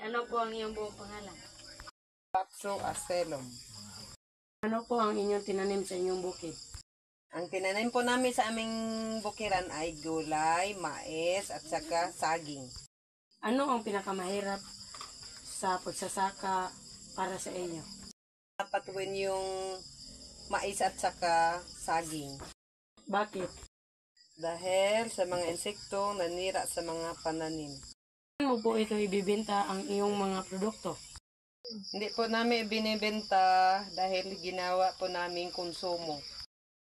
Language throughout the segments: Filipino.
Ano po ang iyong buong pangalan? Pakso Aselom. Ano po ang inyong tinanim sa inyong bukid? Ang tinanim po namin sa aming bukiran ay gulay, mais, at saka saging. Ano ang pinakamahirap sa pagsasaka para sa inyo? Patuwin yung mais at saka saging. Bakit? Dahil sa mga insekto nanira sa mga pananim. Saan mo po ito ibibenta ang iyong mga produkto? Hindi po namin binibenta dahil ginawa po namin konsumo.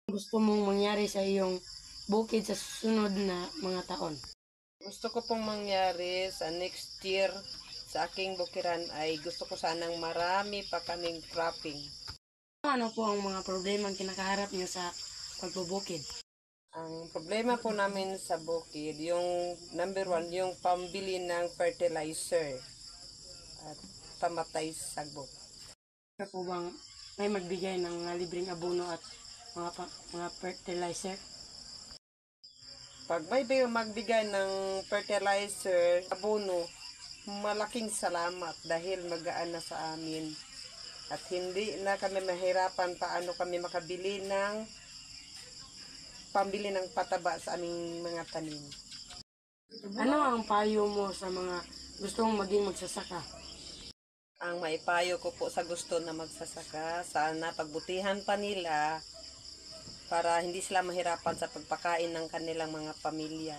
Gusto mong mangyari sa iyong bukid sa susunod na mga taon? Gusto ko pong mangyari sa next year sa aking bukiran ay gusto ko sanang marami pa kaming cropping. Ano po ang mga problema ang kinakaharap niyo sa pagbubukid? Ang problema po namin sa bukid, yung number 1, yung pambili ng fertilizer at pamatay sagbot. Kaya po bang may magbigay ng libreng abono at mga fertilizer? Pag may magbigay ng fertilizer, abono, malaking salamat dahil magaan na sa amin. At hindi na kami mahirapan paano kami makabili ng pambili ng pataba sa aming mga tanim. Ano ang payo mo sa mga gustong maging magsasaka? Ang maipayo ko po sa gusto na magsasaka, sana pagbutihan pa nila para hindi sila mahirapan sa pagpakain ng kanilang mga pamilya.